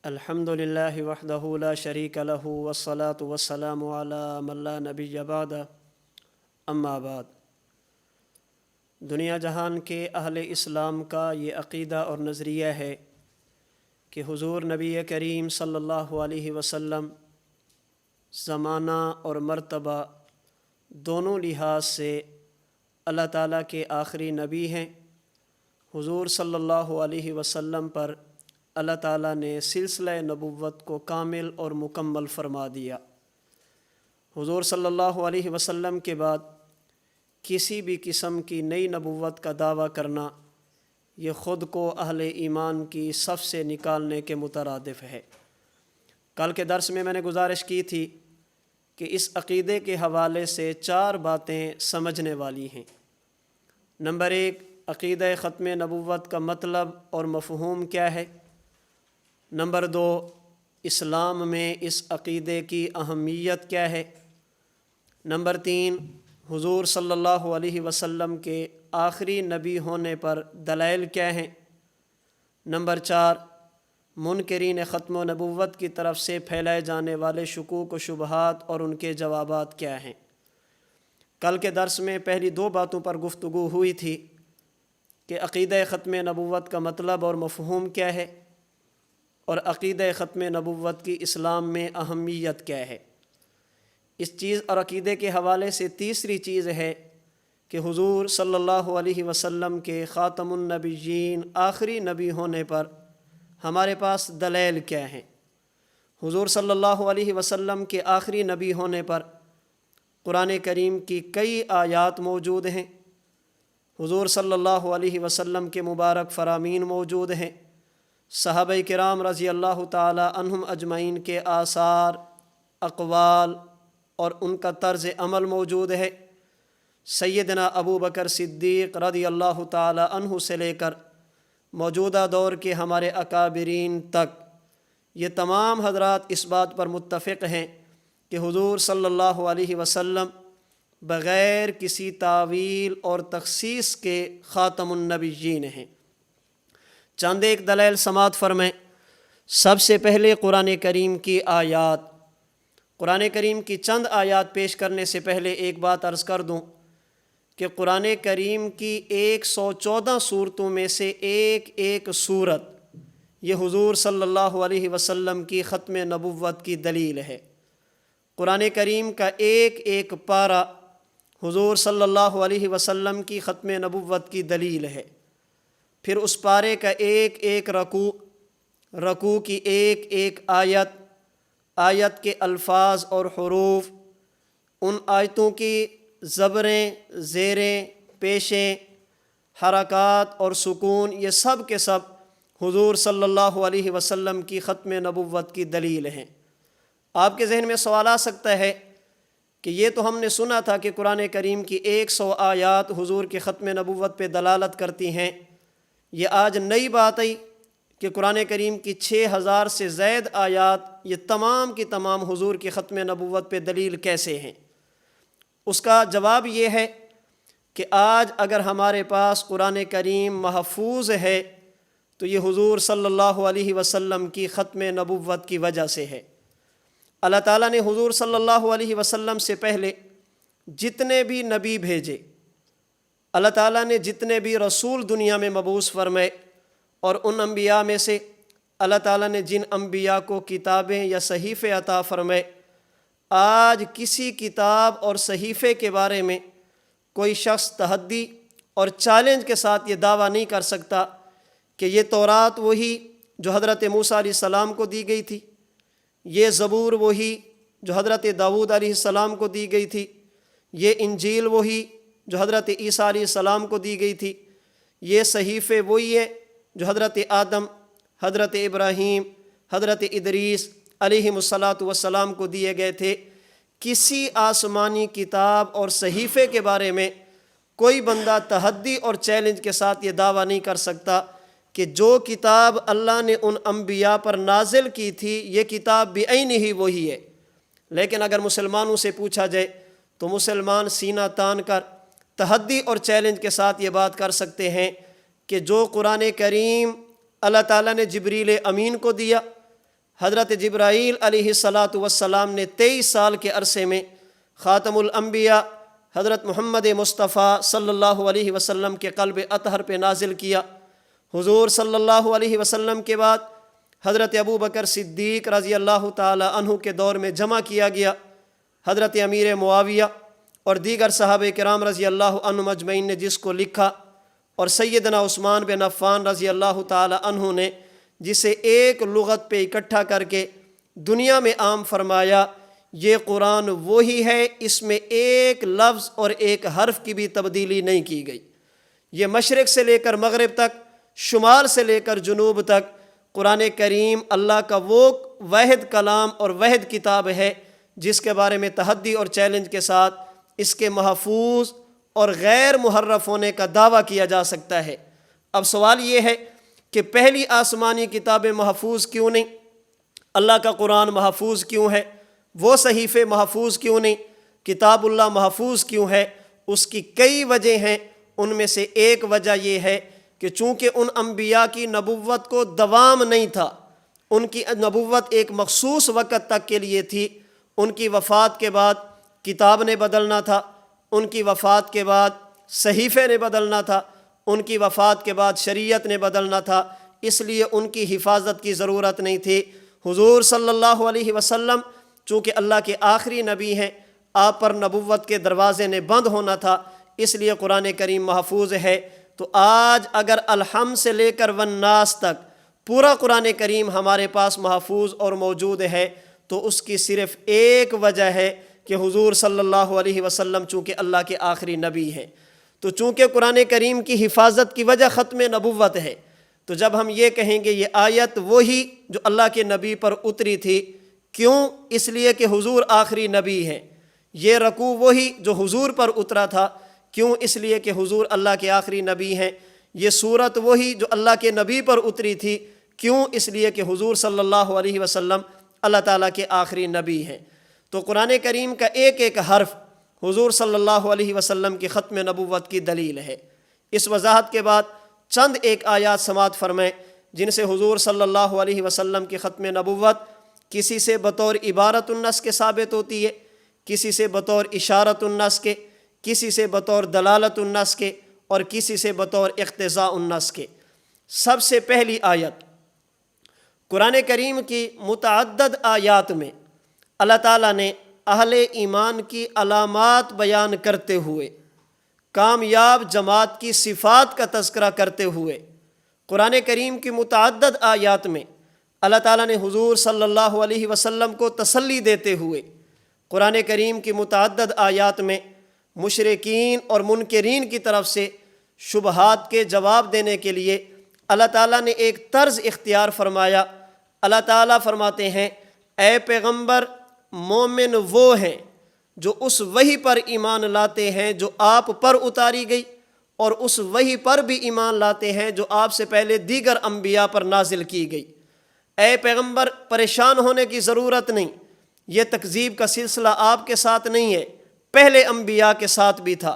الحمد للہ وحدہ لا شریک لہ والصلاة والسلام علی من لا نبی بعد اما بعد۔ دنیا جہان کے اہل اسلام کا یہ عقیدہ اور نظریہ ہے کہ حضور نبی کریم صلی اللہ علیہ وسلم زمانہ اور مرتبہ دونوں لحاظ سے اللہ تعالیٰ کے آخری نبی ہیں۔ حضور صلی اللہ علیہ وسلم پر اللہ تعالیٰ نے سلسلہ نبوت کو کامل اور مکمل فرما دیا۔ حضور صلی اللہ علیہ وسلم کے بعد کسی بھی قسم کی نئی نبوت کا دعویٰ کرنا یہ خود کو اہل ایمان کی صف سے نکالنے کے مترادف ہے۔ کل کے درس میں نے گزارش کی تھی کہ اس عقیدے کے حوالے سے 4 باتیں سمجھنے والی ہیں۔ نمبر 1، عقیدہ ختم نبوت کا مطلب اور مفہوم کیا ہے۔ نمبر 2، اسلام میں اس عقیدے کی اہمیت کیا ہے۔ نمبر 3، حضور صلی اللہ علیہ وسلم کے آخری نبی ہونے پر دلائل کیا ہیں۔ نمبر 4، منکرین ختم و نبوت کی طرف سے پھیلائے جانے والے شکوک و شبہات اور ان کے جوابات کیا ہیں۔ کل کے درس میں پہلی 2 باتوں پر گفتگو ہوئی تھی کہ عقیدہ ختم نبوت کا مطلب اور مفہوم کیا ہے، اور عقیدہ ختم نبوت کی اسلام میں اہمیت کیا ہے۔ اس چیز اور عقیدے کے حوالے سے تیسری چیز ہے کہ حضور صلی اللہ علیہ وسلم کے خاتم النبیین آخری نبی ہونے پر ہمارے پاس دلائل کیا ہیں۔ حضور صلی اللہ علیہ وسلم کے آخری نبی ہونے پر قرآن کریم کی کئی آیات موجود ہیں۔ حضور صلی اللہ علیہ وسلم کے مبارک فرامین موجود ہیں۔ صحابہ کرام رضی اللہ تعالی عنہم اجمعین کے آثار، اقوال اور ان کا طرز عمل موجود ہے۔ سیدنا ابو بکر صدیق رضی اللہ تعالی عنہ سے لے کر موجودہ دور کے ہمارے اکابرین تک یہ تمام حضرات اس بات پر متفق ہیں کہ حضور صلی اللہ علیہ وسلم بغیر کسی تعویل اور تخصیص کے خاتم النبیین ہیں۔ چند ایک دلائل سماعت فرمائیں۔ سب سے پہلے قرآن کریم کی آیات۔ قرآن کریم کی چند آیات پیش کرنے سے پہلے ایک بات عرض کر دوں کہ قرآن کریم کی 114 صورتوں میں سے ایک صورت یہ حضور صلی اللہ علیہ وسلم کی ختم نبوت کی دلیل ہے۔ قرآن کریم کا ایک پارہ حضور صلی اللہ علیہ وسلم کی ختم نبوت کی دلیل ہے۔ پھر اس پارے کا ایک رکوع کی ایک آیت کے الفاظ اور حروف، ان آیتوں کی زبریں، زیریں، پیشیں، حرکات اور سکون، یہ سب کے سب حضور صلی اللہ علیہ وسلم کی ختم نبوت کی دلیل ہیں۔ آپ کے ذہن میں سوال آ سکتا ہے کہ یہ تو ہم نے سنا تھا کہ قرآن کریم کی 100 آیات حضور کی ختم نبوت پہ دلالت کرتی ہیں، یہ آج نئی بات آئی کہ قرآن کریم کی 6000 سے زائد آیات یہ تمام کی تمام حضور کی ختم نبوت پہ دلیل کیسے ہیں؟ اس کا جواب یہ ہے کہ آج اگر ہمارے پاس قرآن کریم محفوظ ہے تو یہ حضور صلی اللہ علیہ وسلم کی ختم نبوت کی وجہ سے ہے۔ اللہ تعالیٰ نے حضور صلی اللہ علیہ وسلم سے پہلے جتنے بھی نبی بھیجے، اللہ تعالیٰ نے جتنے بھی رسول دنیا میں مبعوث فرمائے، اور ان انبیاء میں سے اللہ تعالیٰ نے جن انبیاء کو کتابیں یا صحیفے عطا فرمائے، آج کسی کتاب اور صحیفے کے بارے میں کوئی شخص تحدی اور چیلنج کے ساتھ یہ دعویٰ نہیں کر سکتا کہ یہ تورات وہی جو حضرت موسیٰ علیہ السلام کو دی گئی تھی، یہ زبور وہی جو حضرت داؤد علیہ السلام کو دی گئی تھی، یہ انجیل وہی جو حضرت عیسیٰ علیہ السلام کو دی گئی تھی، یہ صحیفے وہی ہے جو حضرت آدم، حضرت ابراہیم، حضرت ادریس علیہ السلام کو دیے گئے تھے۔ کسی آسمانی کتاب اور صحیفے کے بارے میں کوئی بندہ تحدی اور چیلنج کے ساتھ یہ دعویٰ نہیں کر سکتا کہ جو کتاب اللہ نے ان انبیاء پر نازل کی تھی یہ کتاب بعینہ ہی وہی ہے۔ لیکن اگر مسلمانوں سے پوچھا جائے تو مسلمان سینہ تان کر تحدی اور چیلنج کے ساتھ یہ بات کر سکتے ہیں کہ جو قرآن کریم اللہ تعالیٰ نے جبریل امین کو دیا، حضرت جبرائیل علیہ الصلاۃ والسلام نے 23 سال کے عرصے میں خاتم الانبیاء حضرت محمد مصطفیٰ صلی اللہ علیہ وسلم کے قلب اطہر پہ نازل کیا۔ حضور صلی اللہ علیہ وسلم کے بعد حضرت ابو بکر صدیق رضی اللہ تعالی عنہ کے دور میں جمع کیا گیا۔ حضرت امیر معاویہ اور دیگر صحابہ کرام رضی اللہ عنہ مجمعین نے جس کو لکھا، اور سیدنا عثمان بن عفان رضی اللہ تعالی عنہ نے جسے ایک لغت پہ اکٹھا کر کے دنیا میں عام فرمایا، یہ قرآن وہی ہے، اس میں ایک لفظ اور ایک حرف کی بھی تبدیلی نہیں کی گئی۔ یہ مشرق سے لے کر مغرب تک، شمال سے لے کر جنوب تک قرآن کریم اللہ کا وہ واحد کلام اور واحد کتاب ہے جس کے بارے میں تحدی اور چیلنج کے ساتھ اس کے محفوظ اور غیر محرف ہونے کا دعویٰ کیا جا سکتا ہے۔ اب سوال یہ ہے کہ پہلی آسمانی کتابیں محفوظ کیوں نہیں؟ اللہ کا قرآن محفوظ کیوں ہے؟ وہ صحیفے محفوظ کیوں نہیں؟ کتاب اللہ محفوظ کیوں ہے؟ اس کی کئی وجہ ہیں۔ ان میں سے ایک وجہ یہ ہے کہ چونکہ ان انبیاء کی نبوت کو دوام نہیں تھا، ان کی نبوت ایک مخصوص وقت تک کے لیے تھی۔ ان کی وفات کے بعد کتاب نے بدلنا تھا، ان کی وفات کے بعد صحیفے نے بدلنا تھا، ان کی وفات کے بعد شریعت نے بدلنا تھا، اس لیے ان کی حفاظت کی ضرورت نہیں تھی۔ حضور صلی اللہ علیہ وسلم چونکہ اللہ کے آخری نبی ہیں، آپ پر نبوت کے دروازے نے بند ہونا تھا، اس لیے قرآن کریم محفوظ ہے۔ تو آج اگر الحم سے لے کر والناس تک پورا قرآن کریم ہمارے پاس محفوظ اور موجود ہے تو اس کی صرف ایک وجہ ہے کہ حضور صلی اللہ علیہ وسلم چونکہ اللہ کے آخری نبی ہیں۔ تو چونکہ قرآن کریم کی حفاظت کی وجہ ختم نبوت ہے، تو جب ہم یہ کہیں گے یہ آیت وہی جو اللہ کے نبی پر اتری تھی، کیوں؟ اس لیے کہ حضور آخری نبی ہیں۔ یہ رکوع وہی جو حضور پر اترا تھا، کیوں؟ اس لیے کہ حضور اللہ کے آخری نبی ہیں۔ یہ سورت وہی جو اللہ کے نبی پر اتری تھی، کیوں؟ اس لیے کہ حضور صلی اللہ علیہ وسلم اللہ تعالیٰ کے آخری نبی ہیں۔ تو قرآن کریم کا ایک ایک حرف حضور صلی اللہ علیہ وسلم کی ختم نبوت کی دلیل ہے۔ اس وضاحت کے بعد چند ایک آیات سماعت فرمائیں جن سے حضور صلی اللہ علیہ وسلم کی ختم نبوت کسی سے بطور عبارت النص کے ثابت ہوتی ہے، کسی سے بطور اشارت النص کے، کسی سے بطور دلالت النص کے، اور کسی سے بطور اقتضاء النص کے۔ سب سے پہلی آیت قرآن کریم کی متعدد آیات میں اللہ تعالیٰ نے اہل ایمان کی علامات بیان کرتے ہوئے، کامیاب جماعت کی صفات کا تذکرہ کرتے ہوئے، قرآن کریم کی متعدد آیات میں اللہ تعالیٰ نے حضور صلی اللہ علیہ وسلم کو تسلی دیتے ہوئے، قرآن کریم کی متعدد آیات میں مشرکین اور منکرین کی طرف سے شبہات کے جواب دینے کے لیے اللہ تعالیٰ نے ایک طرز اختیار فرمایا۔ اللہ تعالیٰ فرماتے ہیں، اے پیغمبر، مومن وہ ہیں جو اس وحی پر ایمان لاتے ہیں جو آپ پر اتاری گئی، اور اس وحی پر بھی ایمان لاتے ہیں جو آپ سے پہلے دیگر انبیاء پر نازل کی گئی۔ اے پیغمبر، پریشان ہونے کی ضرورت نہیں، یہ تکذیب کا سلسلہ آپ کے ساتھ نہیں ہے، پہلے انبیاء کے ساتھ بھی تھا۔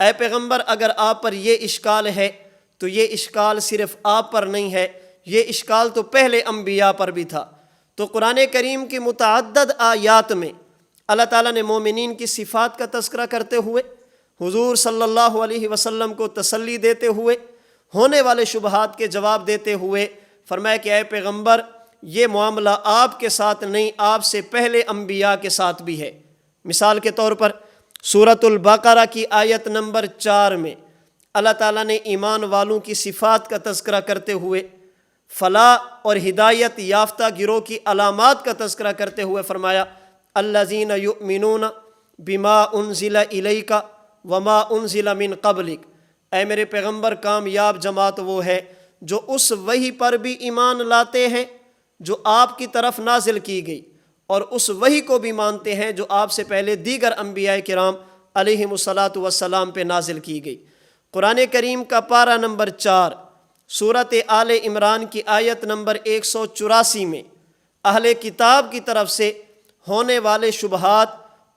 اے پیغمبر، اگر آپ پر یہ اشکال ہے تو یہ اشکال صرف آپ پر نہیں ہے، یہ اشکال تو پہلے انبیاء پر بھی تھا۔ تو قرآن کریم کی متعدد آیات میں اللہ تعالیٰ نے مومنین کی صفات کا تذکرہ کرتے ہوئے، حضور صلی اللہ علیہ وسلم کو تسلی دیتے ہوئے، ہونے والے شبہات کے جواب دیتے ہوئے فرمایا کہ اے پیغمبر، یہ معاملہ آپ کے ساتھ نہیں، آپ سے پہلے انبیاء کے ساتھ بھی ہے۔ مثال کے طور پر سورۃ البقرہ کی آیت نمبر 4 میں اللہ تعالیٰ نے ایمان والوں کی صفات کا تذکرہ کرتے ہوئے، فلاح اور ہدایت یافتہ گروہ کی علامات کا تذکرہ کرتے ہوئے فرمایا، الذین یؤمنون بما انزل الیک وما انزل من قبلک۔ اے میرے پیغمبر، کامیاب جماعت وہ ہے جو اس وحی پر بھی ایمان لاتے ہیں جو آپ کی طرف نازل کی گئی، اور اس وحی کو بھی مانتے ہیں جو آپ سے پہلے دیگر انبیاء کرام علیہم الصلاۃ والسلام پہ نازل کی گئی۔ قرآن کریم کا پارہ نمبر 4 سورۃ آل عمران کی آیت نمبر 184 میں اہل کتاب کی طرف سے ہونے والے شبہات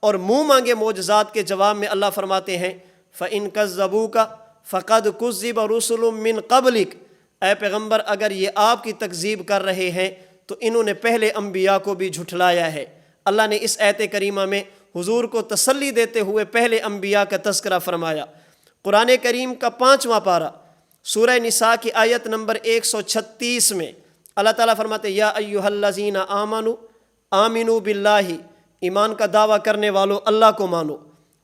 اور منہ مانگے معجزات کے جواب میں اللہ فرماتے ہیں، فَإِن كَذَّبُوكَ فَقَدْ كُذِّبَ رُسُلٌ مِّن قَبْلِكَ۔ اے پیغمبر، اگر یہ آپ کی تکذیب کر رہے ہیں تو انہوں نے پہلے انبیاء کو بھی جھٹلایا ہے۔ اللہ نے اس آیت کریمہ میں حضور کو تسلی دیتے ہوئے پہلے انبیاء کا تذکرہ فرمایا۔ قرآن کریم کا 5واں پارہ سورہ نساء کی آیت نمبر 136 میں اللہ تعالیٰ فرماتے یا ایھا الذین آمنوا آمنوا باللہ، ایمان کا دعویٰ کرنے والو اللہ کو مانو،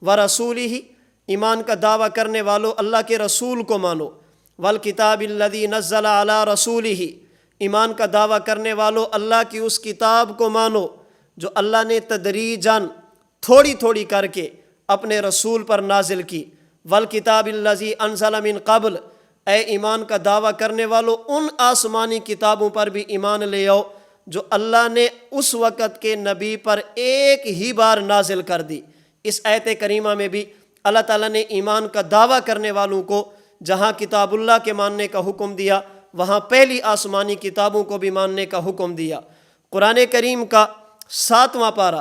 ورسولہ، ایمان کا دعویٰ کرنے والو اللہ کے رسول کو مانو، والکتاب الذی نزل علی رسولہ، ایمان کا دعویٰ کرنے والو اللہ کی اس کتاب کو مانو جو اللہ نے تدریجاً تھوڑی تھوڑی کر کے اپنے رسول پر نازل کی، والکتاب الذی انزل من قبل، اے ایمان کا دعویٰ کرنے والو ان آسمانی کتابوں پر بھی ایمان لے آؤ جو اللہ نے اس وقت کے نبی پر ایک ہی بار نازل کر دی۔ اس آیت کریمہ میں بھی اللہ تعالیٰ نے ایمان کا دعویٰ کرنے والوں کو جہاں کتاب اللہ کے ماننے کا حکم دیا وہاں پہلی آسمانی کتابوں کو بھی ماننے کا حکم دیا۔ قرآن کریم کا 7واں پارہ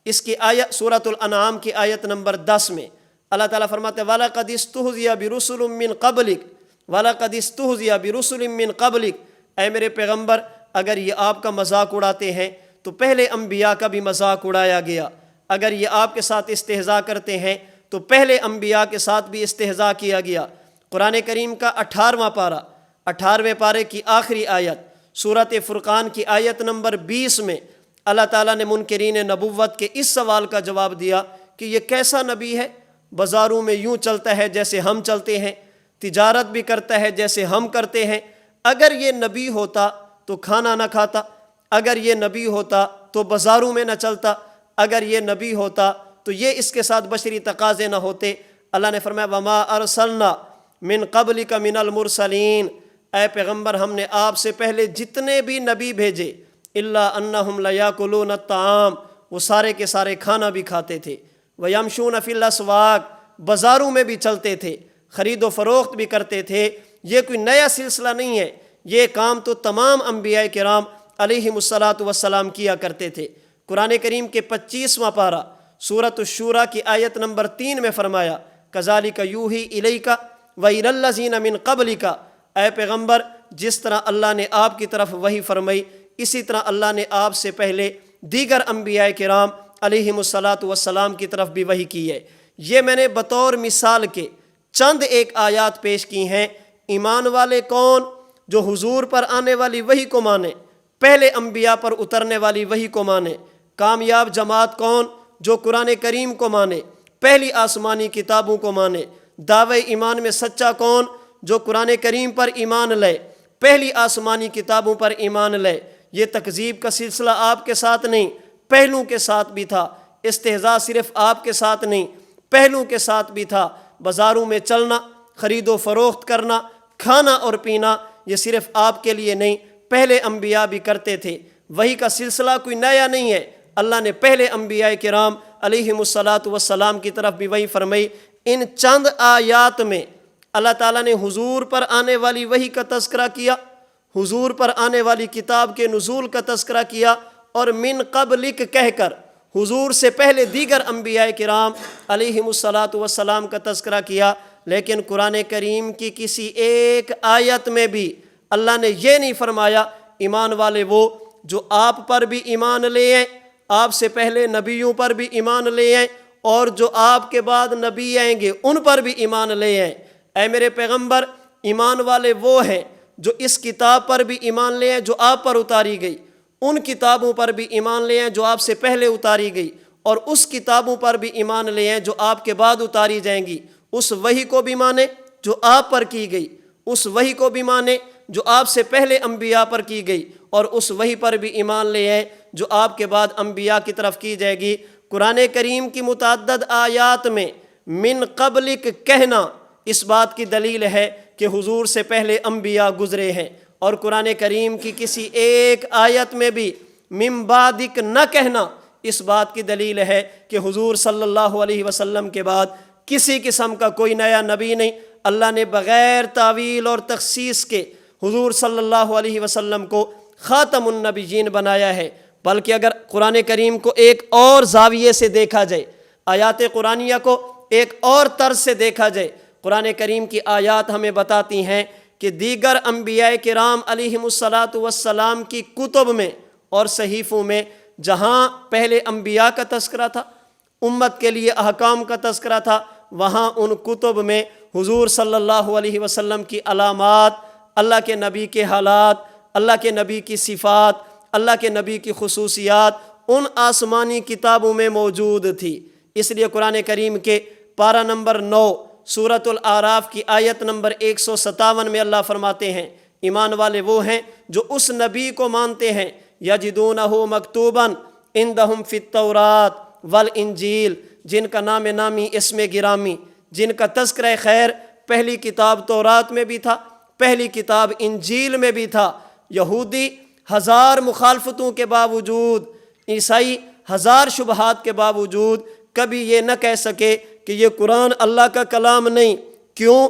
اس کی آیت سورۃ الانعام کی آیت نمبر 10 میں اللہ تعالیٰ فرماتے ہیں وَلَقَدِ اسْتُهْزِئَ بِرُسُلٍ مِّن قَبْلِكَ وَلَقَدِ اسْتُهْزِئَ بِرُسُلٍ مِّن قَبْلِكَ، اے میرے پیغمبر اگر یہ آپ کا مذاق اڑاتے ہیں تو پہلے انبیاء کا بھی مذاق اڑایا گیا، اگر یہ آپ کے ساتھ استہزاء کرتے ہیں تو پہلے انبیاء کے ساتھ بھی استہزاء کیا گیا۔ قرآن کریم کا 18واں پارہ 18ویں پارے کی آخری آیت سورۃ فرقان کی آیت نمبر 20 میں اللہ تعالیٰ نے منکرین نبوت کے اس سوال کا جواب دیا کہ یہ کیسا نبی ہے، بازاروں میں یوں چلتا ہے جیسے ہم چلتے ہیں، تجارت بھی کرتا ہے جیسے ہم کرتے ہیں، اگر یہ نبی ہوتا تو کھانا نہ کھاتا، اگر یہ نبی ہوتا تو بازاروں میں نہ چلتا، اگر یہ نبی ہوتا تو یہ اس کے ساتھ بشری تقاضے نہ ہوتے۔ اللہ نے فرمایا وما ارسلنا من قبلک من المرسلین، اے پیغمبر ہم نے آپ سے پہلے جتنے بھی نبی بھیجے الا انہم لیاکلون الطعام، وہ سارے کے سارے کھانا بھی کھاتے تھے، ویمشون فی الاسواق، بازاروں میں بھی چلتے تھے، خرید و فروخت بھی کرتے تھے۔ یہ کوئی نیا سلسلہ نہیں ہے، یہ کام تو تمام انبیاء کرام علیہم الصلاۃ والسلام کیا کرتے تھے۔ قرآن کریم کے 25واں پارہ سورۃ الشورى کی آیت نمبر 3 میں فرمایا کذالک یوحی الیک وإلی الذین من قبلک، اے پیغمبر جس طرح اللہ نے آپ کی طرف وحی فرمائی اسی طرح اللہ نے آپ سے پہلے دیگر انبیاء کرام علیہم الصلاۃ والسلام کی طرف بھی وحی کی ہے۔ یہ میں نے بطور مثال کے چند ایک آیات پیش کی ہیں۔ ایمان والے کون؟ جو حضور پر آنے والی وحی کو مانے، پہلے انبیاء پر اترنے والی وحی کو مانے۔ کامیاب جماعت کون؟ جو قرآن کریم کو مانے، پہلی آسمانی کتابوں کو مانے۔ دعوی ایمان میں سچا کون؟ جو قرآن کریم پر ایمان لے، پہلی آسمانی کتابوں پر ایمان لے۔ یہ تکذیب کا سلسلہ آپ کے ساتھ نہیں، پہلوں کے ساتھ بھی تھا۔ استہزاء صرف آپ کے ساتھ نہیں، پہلوں کے ساتھ بھی تھا۔ بازاروں میں چلنا، خرید و فروخت کرنا، کھانا اور پینا، یہ صرف آپ کے لیے نہیں، پہلے انبیاء بھی کرتے تھے۔ وحی کا سلسلہ کوئی نیا نہیں ہے، اللہ نے پہلے انبیاء کرام علیہم الصلاۃ والسلام کی طرف بھی وحی فرمائی۔ ان چند آیات میں اللہ تعالیٰ نے حضور پر آنے والی وحی کا تذکرہ کیا، حضور پر آنے والی کتاب کے نزول کا تذکرہ کیا، اور من قبلک کہہ کر حضور سے پہلے دیگر انبیاء کرام علیہم الصلاۃ والسلام کا تذکرہ کیا۔ لیکن قرآن کریم کی کسی ایک آیت میں بھی اللہ نے یہ نہیں فرمایا ایمان والے وہ جو آپ پر بھی ایمان لے آئیں، آپ سے پہلے نبیوں پر بھی ایمان لے آئیں، اور جو آپ کے بعد نبی آئیں گے ان پر بھی ایمان لے آئیں۔ اے میرے پیغمبر، ایمان والے وہ ہیں جو اس کتاب پر بھی ایمان لے آئیں جو آپ پر اتاری گئی، ان کتابوں پر بھی ایمان لے آئیں جو آپ سے پہلے اتاری گئی، اور اس کتابوں پر بھی ایمان لے آئیں جو آپ کے بعد اتاری جائیں گی۔ اس وحی کو بھی مانے جو آپ پر کی گئی، اس وحی کو بھی مانے جو آپ سے پہلے انبیاء پر کی گئی، اور اس وحی پر بھی ایمان لے آئیں جو آپ کے بعد انبیاء کی طرف کی جائے گی۔ قرآن کریم کی متعدد آیات میں من قبلک کہنا اس بات کی دلیل ہے کہ حضور سے پہلے انبیاء گزرے ہیں، اور قرآن کریم کی کسی ایک آیت میں بھی من بعدک نہ کہنا اس بات کی دلیل ہے کہ حضور صلی اللہ علیہ وسلم کے بعد کسی قسم کا کوئی نیا نبی نہیں۔ اللہ نے بغیر تعویل اور تخصیص کے حضور صلی اللہ علیہ وسلم کو خاتم النبیین بنایا ہے۔ بلکہ اگر قرآن کریم کو ایک اور زاویے سے دیکھا جائے، آیات قرآنیہ کو ایک اور طرز سے دیکھا جائے، قرآن کریم کی آیات ہمیں بتاتی ہیں کہ دیگر انبیاء کرام علیہم الصلاۃ والسلام کی کتب میں اور صحیفوں میں جہاں پہلے انبیاء کا تذکرہ تھا، امت کے لیے احکام کا تذکرہ تھا، وہاں ان کتب میں حضور صلی اللہ علیہ وسلم کی علامات، اللہ کے نبی کے حالات، اللہ کے نبی کی صفات، اللہ کے نبی کی خصوصیات ان آسمانی کتابوں میں موجود تھی۔ اس لیے قرآن کریم کے پارہ نمبر 9 سورۃ الاعراف کی آیت نمبر 157 میں اللہ فرماتے ہیں، ایمان والے وہ ہیں جو اس نبی کو مانتے ہیں، یجدونہ مکتوبا عندہم فی التوراۃ والانجیل، جن کا نام نامی اسم گرامی، جن کا تذکرہ خیر پہلی کتاب تورات میں بھی تھا، پہلی کتاب انجیل میں بھی تھا۔ یہودی ہزار مخالفتوں کے باوجود، عیسائی ہزار شبہات کے باوجود کبھی یہ نہ کہہ سکے کہ یہ قرآن اللہ کا کلام نہیں۔ کیوں؟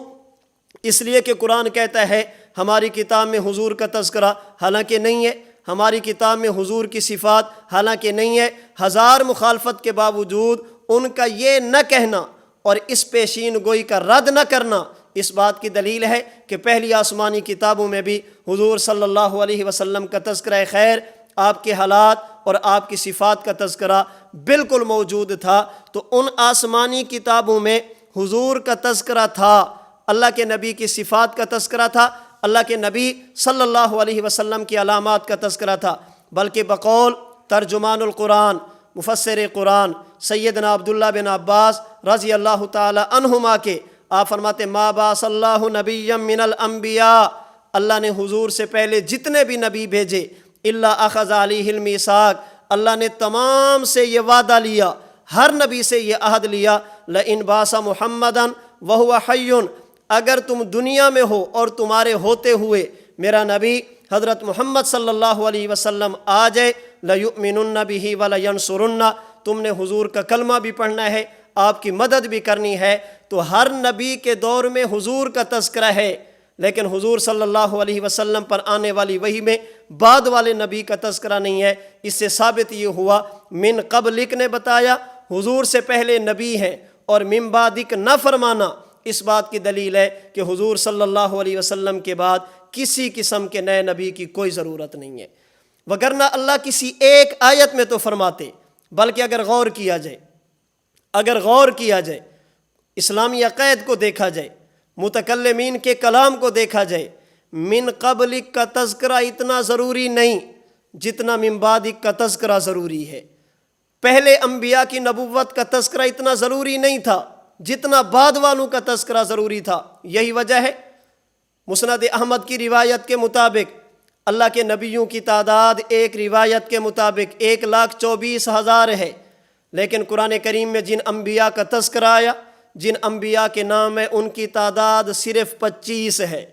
اس لیے کہ قرآن کہتا ہے ہماری کتاب میں حضور کا تذکرہ، حالانکہ نہیں ہے، ہماری کتاب میں حضور کی صفات، حالانکہ نہیں ہے۔ ہزار مخالفت کے باوجود ان کا یہ نہ کہنا اور اس پیشین گوئی کا رد نہ کرنا اس بات کی دلیل ہے کہ پہلی آسمانی کتابوں میں بھی حضور صلی اللہ علیہ وسلم کا تذکرہ خیر، آپ کے حالات اور آپ کی صفات کا تذکرہ بالکل موجود تھا۔ تو ان آسمانی کتابوں میں حضور کا تذکرہ تھا، اللہ کے نبی کی صفات کا تذکرہ تھا، اللہ کے نبی صلی اللہ علیہ وسلم کی علامات کا تذکرہ تھا، بلکہ بقول ترجمان القرآن مفسر قرآن سیدنا عبداللہ بن عباس رضی اللہ تعالی عنہما کے آپ فرماتے ما بعث اللہ نبیا من الانبیاء، اللہ نے حضور سے پہلے جتنے بھی نبی بھیجے الا اخذ علیہ المیثاق، اللہ نے تمام سے یہ وعدہ لیا، ہر نبی سے یہ عہد لیا، لئن بعث محمدا وہو حی، اگر تم دنیا میں ہو اور تمہارے ہوتے ہوئے میرا نبی حضرت محمد صلی اللہ علیہ وسلم آ جائے، لَيُؤْمِنُنَّ بِهِ وَلَيَنْصُرُنَّ، تم نے حضور کا کلمہ بھی پڑھنا ہے، آپ کی مدد بھی کرنی ہے۔ تو ہر نبی کے دور میں حضور کا تذکرہ ہے، لیکن حضور صلی اللہ علیہ وسلم پر آنے والی وحی میں بعد والے نبی کا تذکرہ نہیں ہے۔ اس سے ثابت یہ ہوا من قبلک نے بتایا حضور سے پہلے نبی ہیں، اور من بعدک نہ فرمانا اس بات کی دلیل ہے کہ حضور صلی اللہ علیہ وسلم کے بعد کسی قسم کے نئے نبی کی کوئی ضرورت نہیں ہے۔ وگرنہ اللہ کسی ایک آیت میں تو فرماتے، بلکہ اگر غور کیا جائے اسلامی عقائد کو دیکھا جائے، متکلمین کے کلام کو دیکھا جائے، من قبلک کا تذکرہ اتنا ضروری نہیں جتنا من بعدک کا تذکرہ ضروری ہے۔ پہلے انبیاء کی نبوت کا تذکرہ اتنا ضروری نہیں تھا جتنا بعد والوں کا تذکرہ ضروری تھا۔ یہی وجہ ہے مسند احمد کی روایت کے مطابق اللہ کے نبیوں کی تعداد ایک روایت کے مطابق 1,24,000 ہے، لیکن قرآن کریم میں جن انبیاء کا تذکرہ آیا، جن انبیاء کے نام ہے، ان کی تعداد صرف 25 ہے،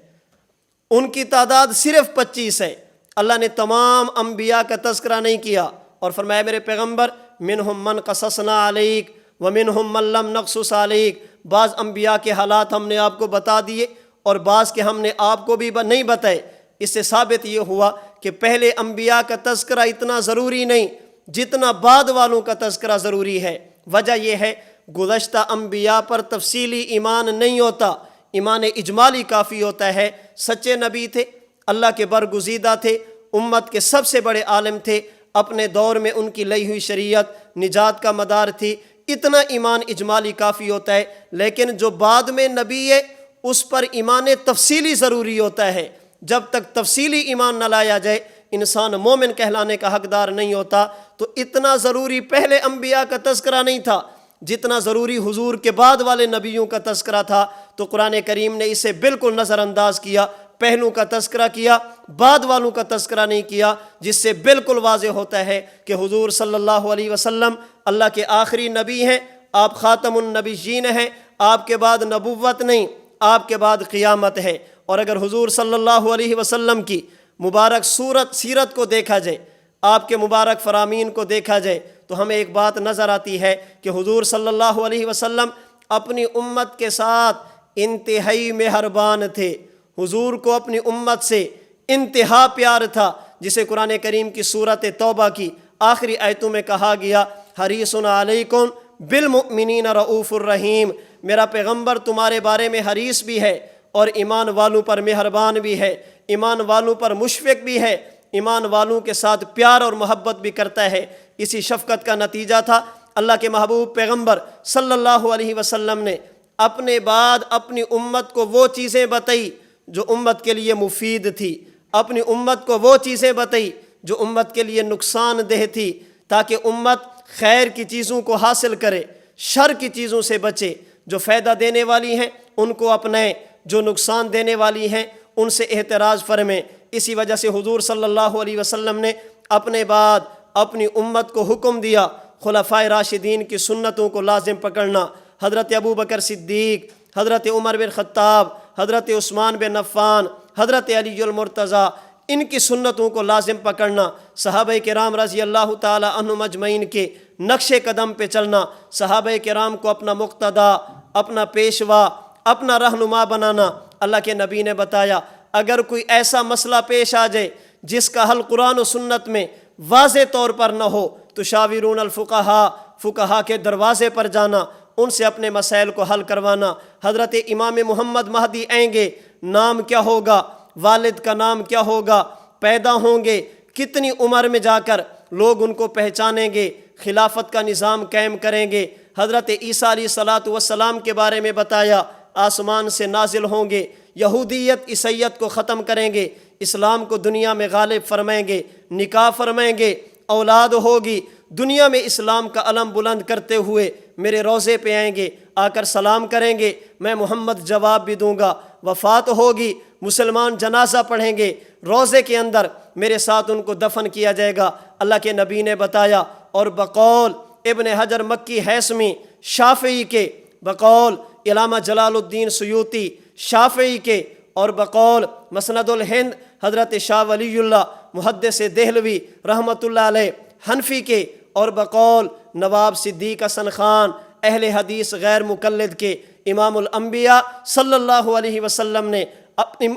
ان کی تعداد صرف 25 ہے۔ اللہ نے تمام انبیاء کا تذکرہ نہیں کیا اور فرمایا میرے پیغمبر منہم من قصصنا علیک ومنہم من لم نقصص علیک، بعض انبیاء کے حالات ہم نے آپ کو بتا دیے اور بعض کے ہم نے آپ کو بھی نہیں بتائے۔ اس سے ثابت یہ ہوا کہ پہلے انبیاء کا تذکرہ اتنا ضروری نہیں جتنا بعد والوں کا تذکرہ ضروری ہے۔ وجہ یہ ہے گزشتہ انبیاء پر تفصیلی ایمان نہیں ہوتا، ایمان اجمالی کافی ہوتا ہے۔ سچے نبی تھے، اللہ کے برگزیدہ تھے، امت کے سب سے بڑے عالم تھے، اپنے دور میں ان کی لی ہوئی شریعت نجات کا مدار تھی، اتنا ایمان اجمالی کافی ہوتا ہے۔ لیکن جو بعد میں نبی ہے اس پر ایمان تفصیلی ضروری ہوتا ہے۔ جب تک تفصیلی ایمان نہ لایا جائے انسان مومن کہلانے کا حقدار نہیں ہوتا۔ تو اتنا ضروری پہلے انبیاء کا تذکرہ نہیں تھا جتنا ضروری حضور کے بعد والے نبیوں کا تذکرہ تھا۔ تو قرآن کریم نے اسے بالکل نظر انداز کیا، پہلوں کا تذکرہ کیا، بعد والوں کا تذکرہ نہیں کیا، جس سے بالکل واضح ہوتا ہے کہ حضور صلی اللہ علیہ وسلم اللہ کے آخری نبی ہیں، آپ خاتم النبیین ہیں، آپ کے بعد نبوت نہیں، آپ کے بعد قیامت ہے۔ اور اگر حضور صلی اللہ علیہ وسلم کی مبارک سیرت کو دیکھا جائے، آپ کے مبارک فرامین کو دیکھا جائے، تو ہمیں ایک بات نظر آتی ہے کہ حضور صلی اللہ علیہ وسلم اپنی امت کے ساتھ انتہائی مہربان تھے۔ حضور کو اپنی امت سے انتہا پیار تھا، جسے قرآن کریم کی سورۃ توبہ کی آخری آیتوں میں کہا گیا حریص علیکم بالمؤمنین رؤوف الرحیم، میرا پیغمبر تمہارے بارے میں حریص بھی ہے اور ایمان والوں پر مہربان بھی ہے، ایمان والوں پر مشفق بھی ہے، ایمان والوں کے ساتھ پیار اور محبت بھی کرتا ہے۔ اسی شفقت کا نتیجہ تھا اللہ کے محبوب پیغمبر صلی اللہ علیہ وسلم نے اپنے بعد اپنی امت کو وہ چیزیں بتائی جو امت کے لیے مفید تھی، اپنی امت کو وہ چیزیں بتائی جو امت کے لیے نقصان دہ تھی، تاکہ امت خیر کی چیزوں کو حاصل کرے، شر کی چیزوں سے بچے۔ جو فائدہ دینے والی ہیں ان کو اپنائیں، جو نقصان دینے والی ہیں ان سے احتراز فرمائیں۔ اسی وجہ سے حضور صلی اللہ علیہ وسلم نے اپنے بعد اپنی امت کو حکم دیا خلفائے راشدین کی سنتوں کو لازم پکڑنا۔ حضرت ابوبکر صدیق، حضرت عمر بن خطاب، حضرت عثمان بن عفان، حضرت علی المرتضیٰ، ان کی سنتوں کو لازم پکڑنا، صحابہ کرام رضی اللہ تعالی عنہم اجمعین کے نقش قدم پہ چلنا، صحابہ کرام کو اپنا مقتدا، اپنا پیشوا، اپنا رہنما بنانا۔ اللہ کے نبی نے بتایا اگر کوئی ایسا مسئلہ پیش آ جائے جس کا حل قرآن و سنت میں واضح طور پر نہ ہو تو شاورون الفقہا، فقہا کے دروازے پر جانا، ان سے اپنے مسائل کو حل کروانا۔ حضرت امام محمد مہدی آئیں گے، نام کیا ہوگا، والد کا نام کیا ہوگا، پیدا ہوں گے کتنی عمر میں جا کر لوگ ان کو پہچانیں گے، خلافت کا نظام قائم کریں گے۔ حضرت عیسیٰ علیہ السلام کے بارے میں بتایا آسمان سے نازل ہوں گے، یہودیت عیسیت کو ختم کریں گے، اسلام کو دنیا میں غالب فرمائیں گے، نکاح فرمائیں گے، اولاد ہوگی، دنیا میں اسلام کا علم بلند کرتے ہوئے میرے روضے پہ آئیں گے، آ کر سلام کریں گے، میں محمد جواب بھی دوں گا۔ وفات ہوگی، مسلمان جنازہ پڑھیں گے، روضے کے اندر میرے ساتھ ان کو دفن کیا جائے گا۔ اللہ کے نبی نے بتایا، اور بقول ابن حجر مکی ہیثمی شافعی کے، بقول علامہ جلال الدین سیوطی شافعی کے، اور بقول مسند الہند حضرت شاہ ولی اللہ محدث دہلوی رحمۃ اللہ علیہ حنفی کے، اور بقول نواب صدیق حسن خان اہل حدیث غیر مقلد کے، امام الانبیاء صلی اللہ علیہ وسلم نے اپنی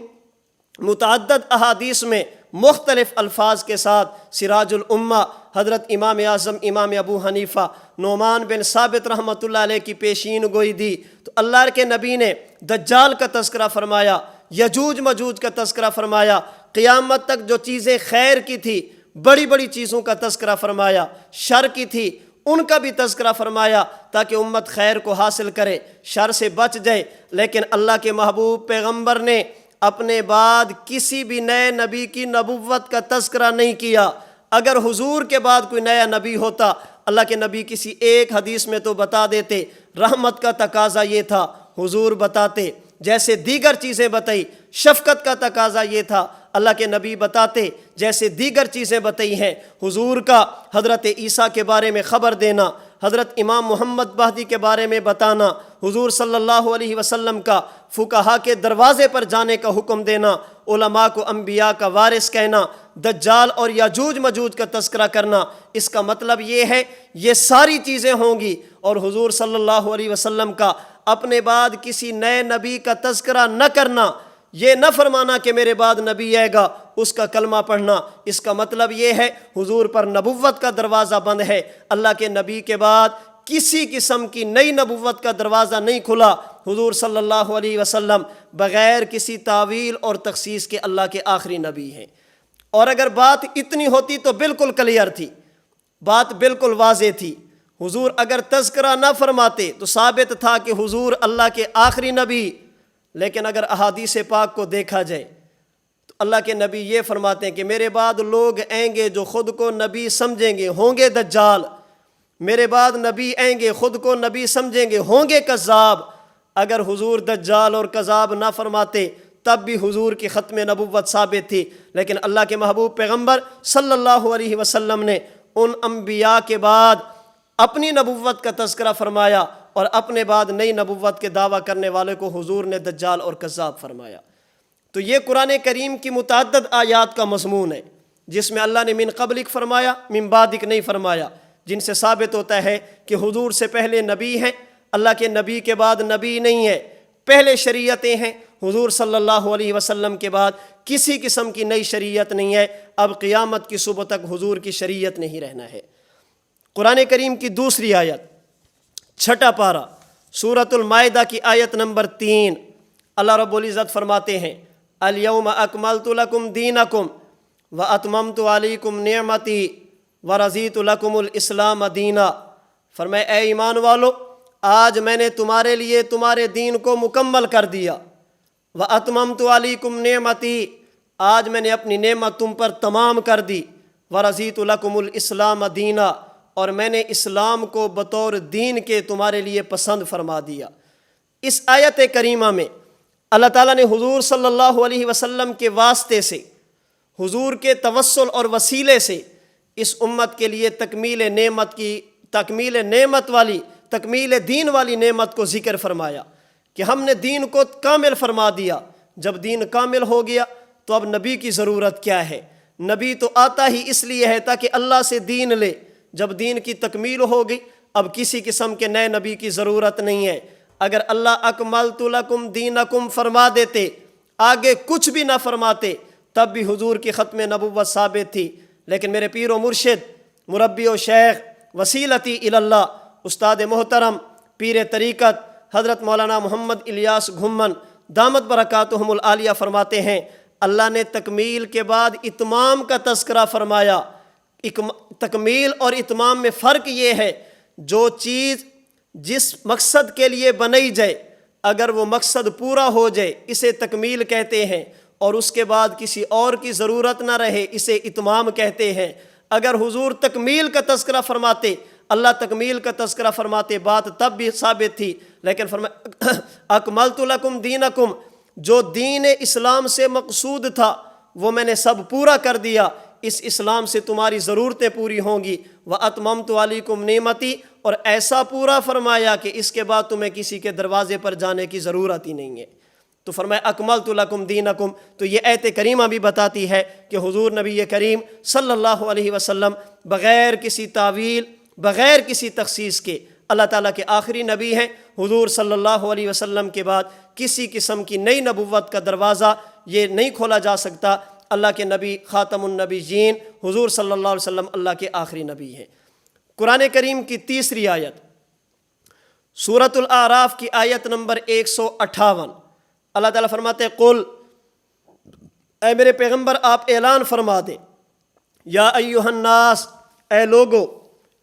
متعدد احادیث میں مختلف الفاظ کے ساتھ سراج الامہ حضرت امام اعظم امام ابو حنیفہ نعمان بن ثابت رحمۃ اللہ علیہ کی پیشین گوئی دی۔ تو اللہ کے نبی نے دجال کا تذکرہ فرمایا، یجوج مجوج کا تذکرہ فرمایا، قیامت تک جو چیزیں خیر کی تھی بڑی بڑی چیزوں کا تذکرہ فرمایا، شر کی تھی ان کا بھی تذکرہ فرمایا، تاکہ امت خیر کو حاصل کرے، شر سے بچ جائے۔ لیکن اللہ کے محبوب پیغمبر نے اپنے بعد کسی بھی نئے نبی کی نبوت کا تذکرہ نہیں کیا۔ اگر حضور کے بعد کوئی نیا نبی ہوتا، اللہ کے نبی کسی ایک حدیث میں تو بتا دیتے، رحمت کا تقاضا یہ تھا، حضور بتاتے، جیسے دیگر چیزیں بتائی، شفقت کا تقاضا یہ تھا، اللہ کے نبی بتاتے، جیسے دیگر چیزیں بتائی ہیں۔ حضور کا حضرت عیسیٰ کے بارے میں خبر دینا، حضرت امام محمد مہدی کے بارے میں بتانا، حضور صلی اللہ علیہ وسلم کا فقہا کے دروازے پر جانے کا حکم دینا، علماء کو انبیاء کا وارث کہنا، دجال اور یاجوج مجوج کا تذکرہ کرنا، اس کا مطلب یہ ہے یہ ساری چیزیں ہوں گی۔ اور حضور صلی اللہ علیہ وسلم کا اپنے بعد کسی نئے نبی کا تذکرہ نہ کرنا، یہ نہ فرمانا کہ میرے بعد نبی آئے گا اس کا کلمہ پڑھنا، اس کا مطلب یہ ہے حضور پر نبوت کا دروازہ بند ہے۔ اللہ کے نبی کے بعد کسی قسم کی نئی نبوت کا دروازہ نہیں کھلا۔ حضور صلی اللہ علیہ وسلم بغیر کسی تعویل اور تخصیص کے اللہ کے آخری نبی ہیں۔ اور اگر بات اتنی ہوتی تو بالکل کلیئر تھی، بات بالکل واضح تھی۔ حضور اگر تذکرہ نہ فرماتے تو ثابت تھا کہ حضور اللہ کے آخری نبی۔ لیکن اگر احادیث پاک کو دیکھا جائے تو اللہ کے نبی یہ فرماتے ہیں کہ میرے بعد لوگ آئیں گے جو خود کو نبی سمجھیں گے، ہوں گے دجال۔ میرے بعد نبی آئیں گے خود کو نبی سمجھیں گے، ہوں گے کذاب۔ اگر حضور دجال اور کذاب نہ فرماتے تب بھی حضور کی ختم نبوت ثابت تھی۔ لیکن اللہ کے محبوب پیغمبر صلی اللہ علیہ وسلم نے ان انبیاء کے بعد اپنی نبوت کا تذکرہ فرمایا، اور اپنے بعد نئی نبوت کے دعویٰ کرنے والے کو حضور نے دجال اور کذاب فرمایا۔ تو یہ قرآن کریم کی متعدد آیات کا مضمون ہے، جس میں اللہ نے من قبلک فرمایا، من بعدک نہیں فرمایا، جن سے ثابت ہوتا ہے کہ حضور سے پہلے نبی ہیں، اللہ کے نبی کے بعد نبی نہیں ہے، پہلے شریعتیں ہیں، حضور صلی اللہ علیہ وسلم کے بعد کسی قسم کی نئی شریعت نہیں ہے، اب قیامت کی صبح تک حضور کی شریعت نہیں رہنا ہے۔ قرآن کریم کی دوسری آیت، چھٹا پارہ، سورۃ المائدہ کی آیت نمبر 3، اللہ رب العزت فرماتے ہیں الیوم اکملت لکم دینکم وَأَتْمَمْتُ عَلَيْكُمْ نِعْمَتِي وَرَضِيتُ لَكُمُ الْإِسْلَامَ دِينًا۔ فرمائے اے ایمان والو، آج میں نے تمہارے لیے تمہارے دین کو مکمل کر دیا۔ وَأَتْمَمْتُ عَلَيْكُمْ نِعْمَتِي، آج میں نے اپنی نعمت تم پر تمام کر دی۔ وَرَضِيتُ لَكُمُ الْإِسْلَامَ دِينًا، اور میں نے اسلام کو بطور دین کے تمہارے لیے پسند فرما دیا۔ اس آیت کریمہ میں اللہ تعالیٰ نے حضور صلی اللہ علیہ وسلم کے واسطے سے، حضور کے توسل اور وسیلے سے اس امت کے لیے تکمیل دین والی نعمت کو ذکر فرمایا کہ ہم نے دین کو کامل فرما دیا۔ جب دین کامل ہو گیا تو اب نبی کی ضرورت کیا ہے؟ نبی تو آتا ہی اس لیے ہے تاکہ اللہ سے دین لے۔ جب دین کی تکمیل ہو گئی اب کسی قسم کے نئے نبی کی ضرورت نہیں ہے۔ اگر اللہ اکملت لکم دینکم فرما دیتے، آگے کچھ بھی نہ فرماتے، تب بھی حضور کی ختم نبوت ثابت تھی۔ لیکن میرے پیر و مرشد، مربی و شیخ، وسیلتی اللہ، استاد محترم، پیر طریقت حضرت مولانا محمد الیاس گھمن دامت برکاتہم العالیہ فرماتے ہیں، اللہ نے تکمیل کے بعد اتمام کا تذکرہ فرمایا۔ تکمیل اور اتمام میں فرق یہ ہے، جو چیز جس مقصد کے لیے بنائی جائے اگر وہ مقصد پورا ہو جائے اسے تکمیل کہتے ہیں، اور اس کے بعد کسی اور کی ضرورت نہ رہے اسے اتمام کہتے ہیں۔ اگر حضور تکمیل کا تذکرہ فرماتے، اللہ تکمیل کا تذکرہ فرماتے، بات تب بھی ثابت تھی، لیکن فرمایا اکملت لکم دینکم، جو دین اسلام سے مقصود تھا وہ میں نے سب پورا کر دیا، اس اسلام سے تمہاری ضرورتیں پوری ہوں گی۔ وَأَتْمَمْتُ عَلَيْكُمْ نِعْمَتِي، اور ایسا پورا فرمایا کہ اس کے بعد تمہیں کسی کے دروازے پر جانے کی ضرورت ہی نہیں ہے۔ تو فرمایا اکملت لکم دینکم، تو یہ آیت کریمہ بھی بتاتی ہے کہ حضور نبی کریم صلی اللہ علیہ وسلم بغیر کسی تعویل، بغیر کسی تخصیص کے اللہ تعالیٰ کے آخری نبی ہیں۔ حضور صلی اللہ علیہ وسلم کے بعد کسی قسم کی نئی نبوت کا دروازہ یہ نہیں کھولا جا سکتا۔ اللہ کے نبی خاتم النبیین حضور صلی اللہ علیہ وسلم اللہ کے آخری نبی ہیں۔ قرآن کریم کی تیسری آیت سورۃ الاعراف کی آیت نمبر 158، اللہ تعالیٰ فرماتے ہیں قل، اے میرے پیغمبر آپ اعلان فرما دیں، یا ایہا الناس، اے لوگو،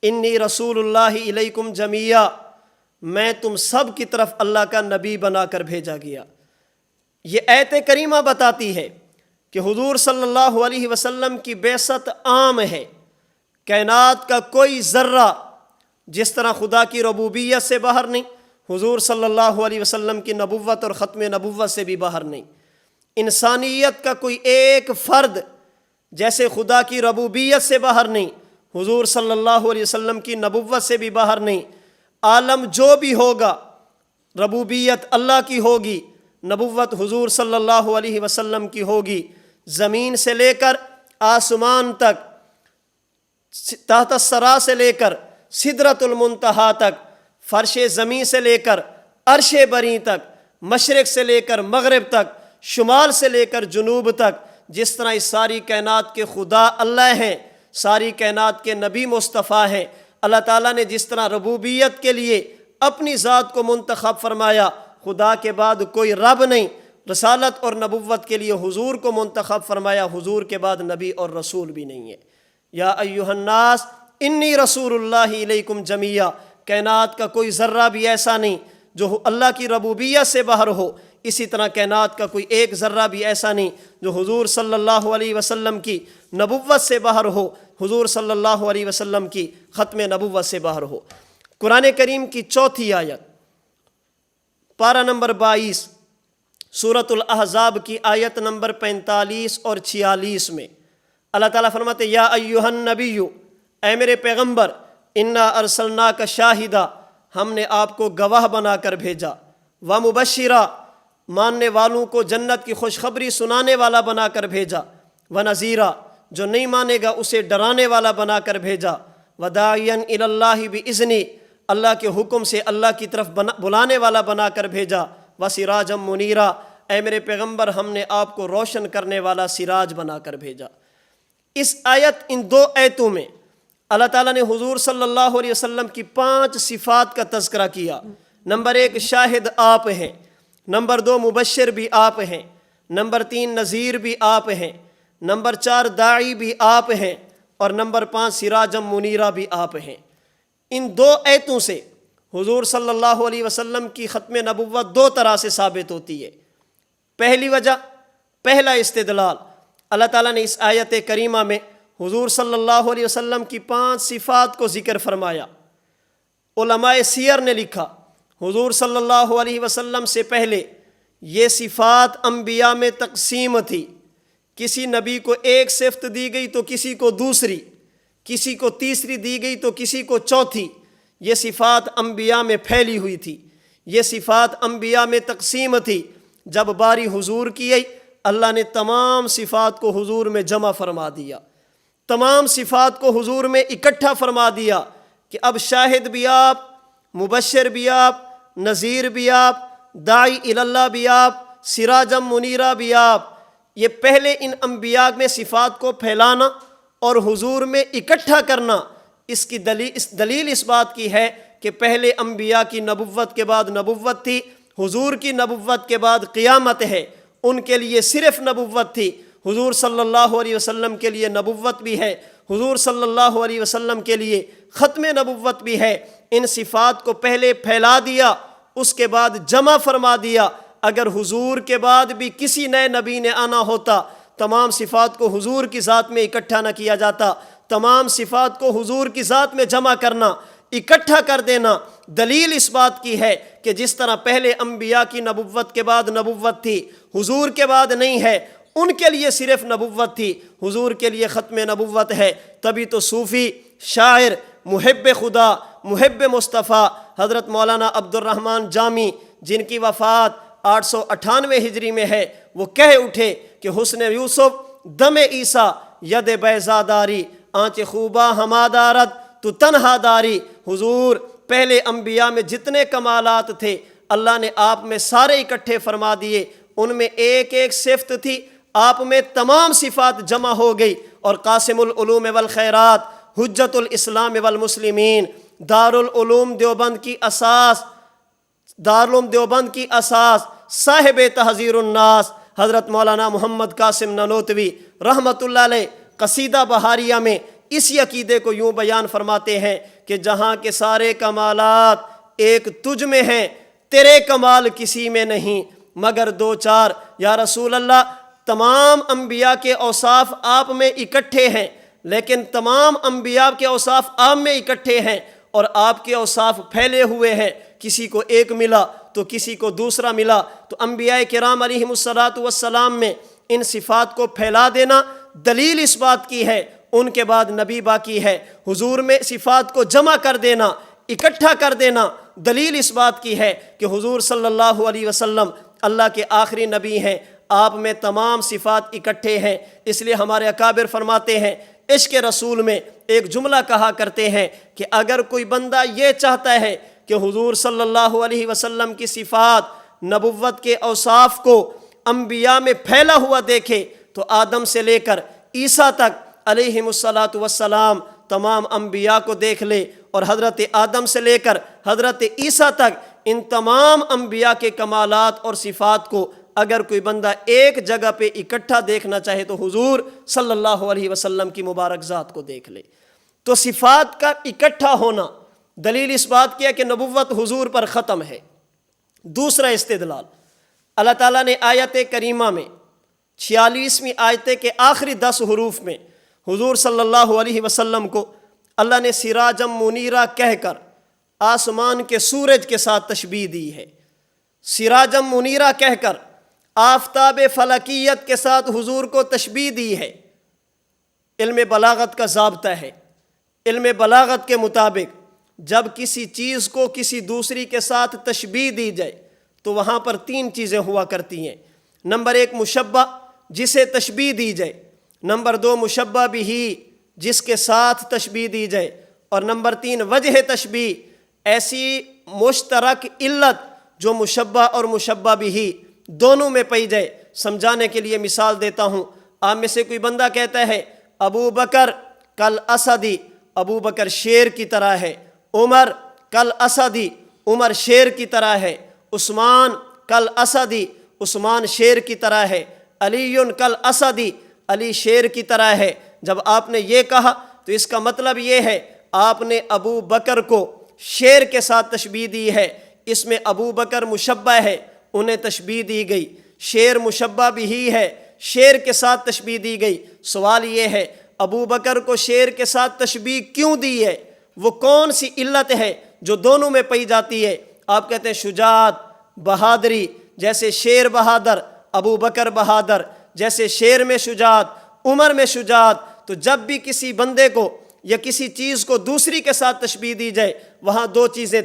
انی رسول اللہ الیکم جمیعا، میں تم سب کی طرف اللہ کا نبی بنا کر بھیجا گیا۔ یہ آیت کریمہ بتاتی ہے کہ حضور صلی اللہ علیہ وسلم کی بعثت عام ہے۔ کائنات کا کوئی ذرہ جس طرح خدا کی ربوبیت سے باہر نہیں، حضور صلی اللہ علیہ وسلم کی نبوت اور ختم نبوت سے بھی باہر نہیں۔ انسانیت کا کوئی ایک فرد جیسے خدا کی ربوبیت سے باہر نہیں، حضور صلی اللہ علیہ وسلم کی نبوت سے بھی باہر نہیں۔ عالم جو بھی ہوگا ربوبیت اللہ کی ہوگی، نبوت حضور صلی اللہ علیہ وسلم کی ہوگی۔ زمین سے لے کر آسمان تک، تحت الثری سے لے کر سدرۃ المنتہا تک، فرش زمین سے لے کر عرش بری تک، مشرق سے لے کر مغرب تک، شمال سے لے کر جنوب تک، جس طرح اس ساری کائنات کے خدا اللہ ہیں، ساری کائنات کے نبی مصطفیٰ ہیں۔ اللہ تعالیٰ نے جس طرح ربوبیت کے لیے اپنی ذات کو منتخب فرمایا، خدا کے بعد کوئی رب نہیں، رسالت اور نبوت کے لیے حضور کو منتخب فرمایا، حضور کے بعد نبی اور رسول بھی نہیں ہے۔ یا ایھا الناس انی رسول اللہ الیکم جمیعا، کائنات کا کوئی ذرہ بھی ایسا نہیں جو اللہ کی ربوبیت سے باہر ہو، اسی طرح کائنات کا کوئی ایک ذرہ بھی ایسا نہیں جو حضور صلی اللہ علیہ وسلم کی نبوت سے باہر ہو، حضور صلی اللہ علیہ وسلم کی ختم نبوت سے باہر ہو۔ قرآن کریم کی چوتھی آیت پارہ نمبر 22 سورۃ الاحزاب کی آیت نمبر 45 اور 46 میں اللہ تعالیٰ فرماتے یا ایھا النبی، اے میرے پیغمبر، انا ارسلناک شاہدا، ہم نے آپ کو گواہ بنا کر بھیجا، ومبشرا، ماننے والوں کو جنت کی خوشخبری سنانے والا بنا کر بھیجا، ونذیرا، جو نہیں مانے گا اسے ڈرانے والا بنا کر بھیجا، وداعیا الی اللہ باذنی، اللہ کے حکم سے اللہ کی طرف بلانے والا بنا کر بھیجا، وسراجا منیرا، اے میرے پیغمبر ہم نے آپ کو روشن کرنے والا سراج بنا کر بھیجا۔ اس آیت، ان دو آیتوں میں اللہ تعالیٰ نے حضور صلی اللہ علیہ وسلم کی 5 صفات کا تذکرہ کیا۔ نمبر 1 شاہد آپ ہیں، نمبر 2 مبشر بھی آپ ہیں، نمبر 3 نذیر بھی آپ ہیں، نمبر 4 داعی بھی آپ ہیں، اور نمبر 5 سراجم منیرہ بھی آپ ہیں۔ ان 2 آیتوں سے حضور صلی اللہ علیہ وسلم کی ختم نبوت 2 طرح سے ثابت ہوتی ہے۔ پہلی وجہ، پہلا استدلال، اللہ تعالیٰ نے اس آیت کریمہ میں حضور صلی اللہ علیہ وسلم کی 5 صفات کو ذکر فرمایا۔ علماء سیر نے لکھا حضور صلی اللہ علیہ وسلم سے پہلے یہ صفات انبیاء میں تقسیم تھی، کسی نبی کو ایک صفت دی گئی تو کسی کو دوسری، کسی کو تیسری دی گئی تو کسی کو چوتھی۔ یہ صفات انبیاء میں پھیلی ہوئی تھی، یہ صفات انبیاء میں تقسیم تھی۔ جب باری حضور کی آئی، اللہ نے تمام صفات کو حضور میں جمع فرما دیا، تمام صفات کو حضور میں اکٹھا فرما دیا کہ اب شاہد بھی آپ، مبشر بھی آپ، نذیر بھی آپ، داعی اللہ بھی آپ، سراجم منیرہ بھی آپ۔ یہ پہلے ان انبیاء میں صفات کو پھیلانا اور حضور میں اکٹھا کرنا، اس کی دلیل اس بات کی ہے کہ پہلے انبیاء کی نبوت کے بعد نبوت تھی، حضور کی نبوت کے بعد قیامت ہے۔ ان کے لیے صرف نبوت تھی، حضور صلی اللہ علیہ وسلم کے لیے نبوت بھی ہے، حضور صلی اللہ علیہ وسلم کے لیے ختم نبوت بھی ہے۔ ان صفات کو پہلے پھیلا دیا، اس کے بعد جمع فرما دیا۔ اگر حضور کے بعد بھی کسی نئے نبی نے آنا ہوتا، تمام صفات کو حضور کی ذات میں اکٹھا نہ کیا جاتا، تمام صفات کو حضور کی ذات میں جمع کرنا، اکٹھا کر دینا۔ دلیل اس بات کی ہے کہ جس طرح پہلے انبیاء کی نبوت کے بعد نبوت تھی، حضور کے بعد نہیں ہے، ان کے لیے صرف نبوت تھی، حضور کے لیے ختم نبوت ہے۔ تبھی تو صوفی، شاعر، محب خدا، محب مصطفیٰ حضرت مولانا عبد الرحمن جامی، جن کی وفات 898 ہجری میں ہے، وہ کہہ اٹھے کہ حسن یوسف دم عیسیٰ ید بیضا داری، آنچ خوبا ہما دارد تو تنہا داری۔ حضور پہلے انبیاء میں جتنے کمالات تھے اللہ نے آپ میں سارے اکٹھے فرما دیے، ان میں ایک ایک صفت تھی، آپ میں تمام صفات جمع ہو گئی۔ اور قاسم العلوم والخیرات، حجت الاسلام والمسلمین، دارالعلوم دیوبند کی اساس، دارالعلوم دیوبند کی اساس، صاحب تحذیر الناس حضرت مولانا محمد قاسم نانوتوی رحمۃ اللہ علیہ قصیدہ بہاریہ میں اسی عقیدے کو یوں بیان فرماتے ہیں کہ جہاں کے سارے کمالات ایک تجھ میں ہیں، تیرے کمال کسی میں نہیں مگر 2-4۔ یا رسول اللہ، تمام انبیاء کے اوصاف آپ میں اکٹھے ہیں، لیکن تمام انبیاء کے اوصاف آپ میں اکٹھے ہیں اور آپ کے اوصاف پھیلے ہوئے ہیں، کسی کو ایک ملا تو کسی کو دوسرا ملا۔ تو انبیاء کرام علیہم السلام میں ان صفات کو پھیلا دینا دلیل اس بات کی ہے، ان کے بعد نبی باقی ہے۔ حضور میں صفات کو جمع کر دینا، اکٹھا کر دینا دلیل اس بات کی ہے کہ حضور صلی اللہ علیہ وسلم اللہ کے آخری نبی ہیں، آپ میں تمام صفات اکٹھے ہیں۔ اس لیے ہمارے اکابر فرماتے ہیں، عشق رسول میں ایک جملہ کہا کرتے ہیں کہ اگر کوئی بندہ یہ چاہتا ہے کہ حضور صلی اللہ علیہ وسلم کی صفات، نبوت کے اوصاف کو انبیاء میں پھیلا ہوا دیکھے تو آدم سے لے کر عیسیٰ تک علیہم السلام تمام انبیاء کو دیکھ لے، اور حضرت آدم سے لے کر حضرت عیسیٰ تک ان تمام انبیاء کے کمالات اور صفات کو اگر کوئی بندہ ایک جگہ پہ اکٹھا دیکھنا چاہے تو حضور صلی اللہ علیہ وسلم کی مبارک ذات کو دیکھ لے۔ تو صفات کا اکٹھا ہونا دلیل اس بات کی ہے کہ نبوت حضور پر ختم ہے۔ دوسرا استدلال، اللہ تعالیٰ نے آیت کریمہ میں 46ویں آیت کے آخری 10 حروف میں حضور صلی اللہ علیہ وسلم کو اللہ نے سراجم منیرہ کہہ کر آسمان کے سورج کے ساتھ تشبیہ دی ہے۔ سراجم منیرہ کہہ کر آفتاب فلکیت کے ساتھ حضور کو تشبیہ دی ہے۔ علم بلاغت کا ضابطہ ہے، علم بلاغت کے مطابق جب کسی چیز کو کسی دوسری کے ساتھ تشبیہ دی جائے تو وہاں پر 3 چیزیں ہوا کرتی ہیں۔ نمبر 1 مشبہ، جسے تشبیہ دی جائے۔ نمبر 2 مشبہ بہ، جس کے ساتھ تشبیہ دی جائے۔ اور نمبر 3 وجہ تشبیہ، ایسی مشترک علت جو مشبہ اور مشبہ بہ دونوں میں پائی جائے۔ سمجھانے کے لیے مثال دیتا ہوں، آپ میں سے کوئی بندہ کہتا ہے ابو بکر کل اسدی، ابو بکر شیر کی طرح ہے۔ عمر کل اسدی، عمر شیر کی طرح ہے۔ عثمان کل اسدی، عثمان شیر کی طرح ہے۔ علی کل اسدی، علی شیر کی طرح ہے۔ جب آپ نے یہ کہا تو اس کا مطلب یہ ہے آپ نے ابو بکر کو شیر کے ساتھ تشبیہ دی ہے۔ اس میں ابو بکر مشبہ ہے، انہیں تشبیہ دی گئی، شیر مشبہ بھی ہے، شیر کے ساتھ تشبیہ دی گئی۔ سوال یہ ہے ابو بکر کو شیر کے ساتھ تشبیہ کیوں دی ہے؟ وہ کون سی علت ہے جو دونوں میں پائی جاتی ہے؟ آپ کہتے ہیں شجاعت، بہادری، جیسے شیر بہادر، ابو بکر بہادر، جیسے شیر میں شجاعت، عمر میں شجاعت۔ تو جب بھی کسی بندے کو یا کسی چیز کو دوسری کے ساتھ تشبیہ دی جائے، وہاں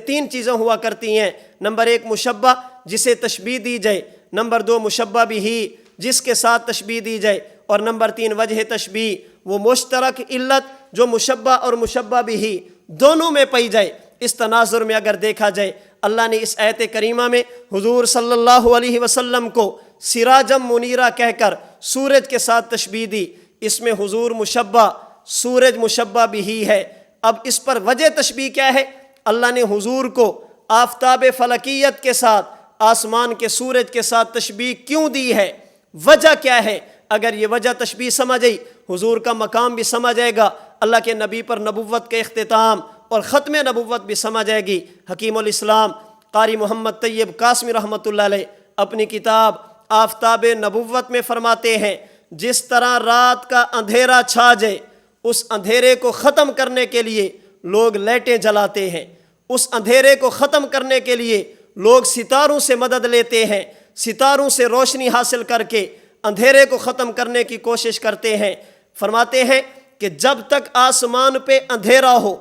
تین چیزیں ہوا کرتی ہیں۔ نمبر ایک مشبہ جسے تشبیہ دی جائے، نمبر دو مشبہ بھی جس کے ساتھ تشبیہ دی جائے، اور نمبر تین وجہ تشبیہ، وہ مشترک علت جو مشبہ اور مشبہ بھی دونوں میں پائی جائے۔ اس تناظر میں اگر دیکھا جائے، اللہ نے اس آیت کریمہ میں حضور صلی اللہ علیہ وسلم کو سراجم منیرہ کہہ کر سورج کے ساتھ تشبیہ دی۔ اس میں حضور مشبہ، سورج مشبہ بھی ہے۔ اب اس پر وجہ تشبیہ کیا ہے؟ اللہ نے حضور کو آفتاب فلکیت کے ساتھ، آسمان کے سورج کے ساتھ تشبیہ کیوں دی ہے؟ وجہ کیا ہے؟ اگر یہ وجہ تشبیہ سمجھ آئی، حضور کا مقام بھی سمجھ آئے گا، اللہ کے نبی پر نبوت کے اختتام اور ختم نبوت بھی سمجھ آئے گی۔ حکیم الاسلام قاری محمد طیب قاسمی رحمۃ اللہ علیہ اپنی کتاب آفتاب نبوت میں فرماتے ہیں، جس طرح رات کا اندھیرا چھا جائے، اس اندھیرے کو ختم کرنے کے لیے لوگ لائٹیں جلاتے ہیں، اس اندھیرے کو ختم کرنے کے لیے لوگ ستاروں سے مدد لیتے ہیں، ستاروں سے روشنی حاصل کر کے اندھیرے کو ختم کرنے کی کوشش کرتے ہیں۔ فرماتے ہیں کہ جب تک آسمان پہ اندھیرا ہو،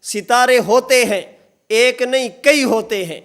ستارے ہوتے ہیں، ایک نہیں کئی ہوتے ہیں،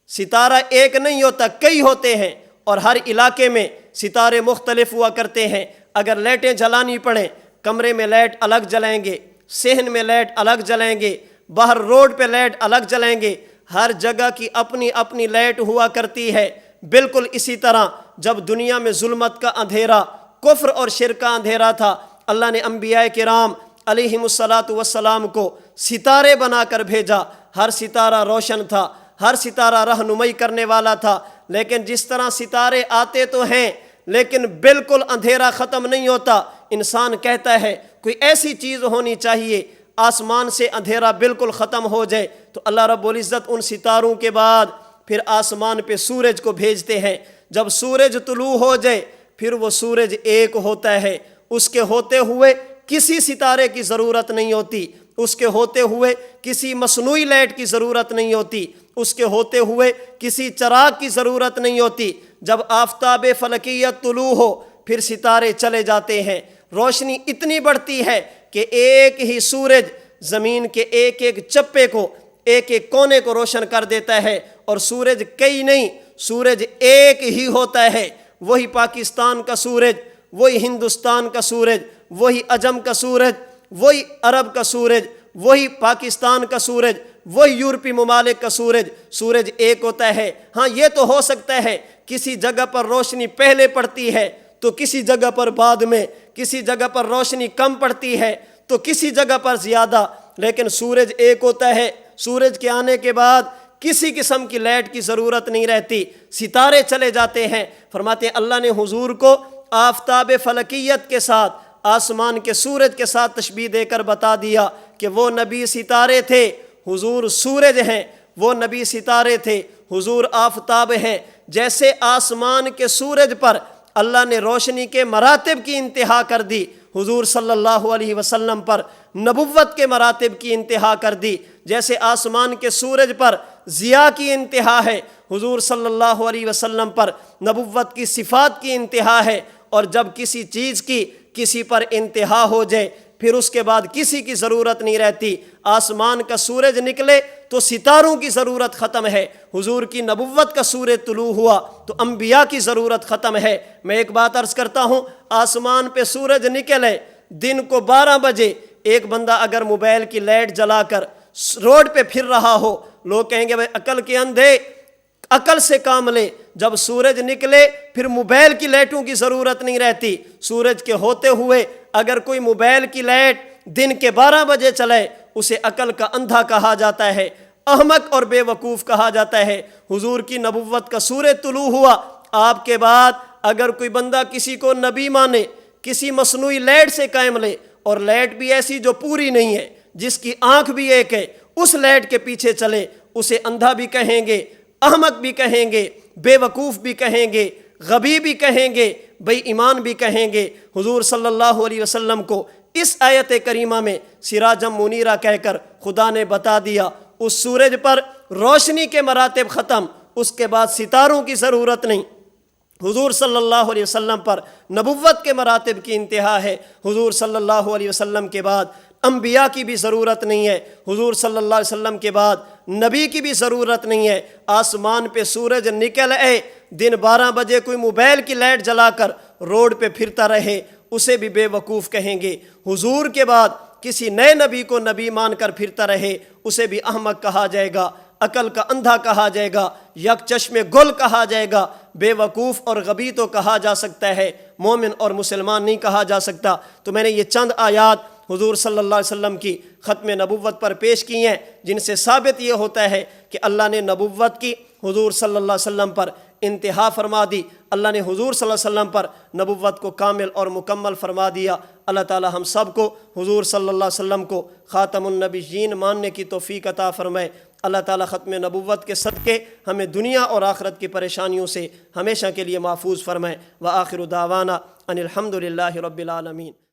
ستارہ ایک نہیں ہوتا، کئی ہوتے ہیں، اور ہر علاقے میں ستارے مختلف ہوا کرتے ہیں۔ اگر لائٹیں جلانی پڑیں، کمرے میں لائٹ الگ جلائیں گے، صحن میں لائٹ الگ جلائیں گے، باہر روڈ پہ لائٹ الگ جلائیں گے، ہر جگہ کی اپنی اپنی لائٹ ہوا کرتی ہے۔ بالکل اسی طرح جب دنیا میں ظلمت کا اندھیرا، کفر اور شرک کا اندھیرا تھا، اللہ نے انبیاء کرام علیہم الصلاۃ والسلام کو ستارے بنا کر بھیجا۔ ہر ستارہ روشن تھا، ہر ستارہ رہنمائی کرنے والا تھا۔ لیکن جس طرح ستارے آتے تو ہیں لیکن بالکل اندھیرا ختم نہیں ہوتا، انسان کہتا ہے کوئی ایسی چیز ہونی چاہیے آسمان سے اندھیرا بالکل ختم ہو جائے، تو اللہ رب العزت ان ستاروں کے بعد پھر آسمان پہ سورج کو بھیجتے ہیں۔ جب سورج طلوع ہو جائے پھر وہ سورج ایک ہوتا ہے، اس کے ہوتے ہوئے کسی ستارے کی ضرورت نہیں ہوتی، اس کے ہوتے ہوئے کسی مصنوعی لائٹ کی ضرورت نہیں ہوتی، اس کے ہوتے ہوئے کسی چراغ کی ضرورت نہیں ہوتی۔ جب آفتاب فلکیت طلوع ہو پھر ستارے چلے جاتے ہیں، روشنی اتنی بڑھتی ہے کہ ایک ہی سورج زمین کے ایک ایک چپے کو، ایک ایک کونے کو روشن کر دیتا ہے، اور سورج کئی نہیں، سورج ایک ہی ہوتا ہے۔ وہی پاکستان کا سورج، وہی ہندوستان کا سورج، وہی عجم کا سورج، وہی عرب کا سورج، وہی پاکستان کا سورج، وہی یورپی ممالک کا سورج، سورج ایک ہوتا ہے۔ ہاں یہ تو ہو سکتا ہے کسی جگہ پر روشنی پہلے پڑتی ہے تو کسی جگہ پر بعد میں، کسی جگہ پر روشنی کم پڑتی ہے تو کسی جگہ پر زیادہ، لیکن سورج ایک ہوتا ہے۔ سورج کے آنے کے بعد کسی قسم کی لائٹ کی ضرورت نہیں رہتی، ستارے چلے جاتے ہیں۔ فرماتے ہیں اللہ نے حضور کو آفتاب فلکیت کے ساتھ، آسمان کے سورج کے ساتھ تشبیہ دے کر بتا دیا کہ وہ نبی ستارے تھے، حضور سورج ہیں، وہ نبی ستارے تھے، حضور آفتاب ہیں۔ جیسے آسمان کے سورج پر اللہ نے روشنی کے مراتب کی انتہا کر دی، حضور صلی اللہ علیہ وسلم پر نبوت کے مراتب کی انتہا کر دی۔ جیسے آسمان کے سورج پر ضیاء کی انتہا ہے، حضور صلی اللہ علیہ وسلم پر نبوت کی صفات کی انتہا ہے۔ اور جب کسی چیز کی کسی پر انتہا ہو جائے پھر اس کے بعد کسی کی ضرورت نہیں رہتی۔ آسمان کا سورج نکلے تو ستاروں کی ضرورت ختم ہے، حضور کی نبوت کا سورج طلوع ہوا تو انبیاء کی ضرورت ختم ہے۔ میں ایک بات عرض کرتا ہوں، آسمان پہ سورج نکلے دن کو 12 بجے، ایک بندہ اگر موبائل کی لائٹ جلا کر روڈ پہ پھر رہا ہو، لوگ کہیں گے بھائی عقل کے اندھے، عقل سے کام لے۔ جب سورج نکلے پھر موبائل کی لائٹوں کی ضرورت نہیں رہتی۔ سورج کے ہوتے ہوئے اگر کوئی موبائل کی لائٹ دن کے 12 بجے چلے اسے عقل کا اندھا کہا جاتا ہے، احمق اور بے وقوف کہا جاتا ہے۔ حضور کی نبوت کا سورج طلوع ہوا، آپ کے بعد اگر کوئی بندہ کسی کو نبی مانے، کسی مصنوعی لائٹ سے قائم لے، اور لائٹ بھی ایسی جو پوری نہیں ہے، جس کی آنکھ بھی ایک ہے، اس لائٹ کے پیچھے چلے، اسے اندھا بھی کہیں گے، احمق بھی کہیں گے، بے وقوف بھی کہیں گے، غبی بھی کہیں گے، بے ایمان بھی کہیں گے۔ حضور صلی اللہ علیہ وسلم کو اس آیت کریمہ میں سراجم منیرہ کہہ کر خدا نے بتا دیا، اس سورج پر روشنی کے مراتب ختم، اس کے بعد ستاروں کی ضرورت نہیں۔ حضور صلی اللہ علیہ وسلم پر نبوت کے مراتب کی انتہا ہے۔ حضور صلی اللہ علیہ وسلم کے بعد انبیاء کی بھی ضرورت نہیں ہے، حضور صلی اللہ علیہ وسلم کے بعد نبی کی بھی ضرورت نہیں ہے۔ آسمان پہ سورج نکل آئے، دن 12 بجے کوئی موبائل کی لائٹ جلا کر روڈ پہ پھرتا رہے، اسے بھی بے وقوف کہیں گے۔ حضور کے بعد کسی نئے نبی کو نبی مان کر پھرتا رہے، اسے بھی احمق کہا جائے گا، عقل کا اندھا کہا جائے گا، یک چشم گل کہا جائے گا۔ بے وقوف اور غبی تو کہا جا سکتا ہے، مومن اور مسلمان نہیں کہا جا سکتا۔ تو میں نے یہ چند آیات حضور صلی اللہ علیہ وسلم کی ختم نبوت پر پیش کی ہیں، جن سے ثابت یہ ہوتا ہے کہ اللہ نے نبوت کی حضور صلی اللہ علیہ وسلم پر انتہا فرما دی، اللہ نے حضور صلی اللہ علیہ وسلم پر نبوت کو کامل اور مکمل فرما دیا۔ اللہ تعالی ہم سب کو حضور صلی اللہ علیہ وسلم کو خاتم النبیین ماننے کی توفیق عطا فرمائے۔ اللہ تعالی ختم نبوت کے صدقے ہمیں دنیا اور آخرت کی پریشانیوں سے ہمیشہ کے لیے محفوظ فرمائے۔ وآخر دعوانا ان الحمد للہ رب العالمین۔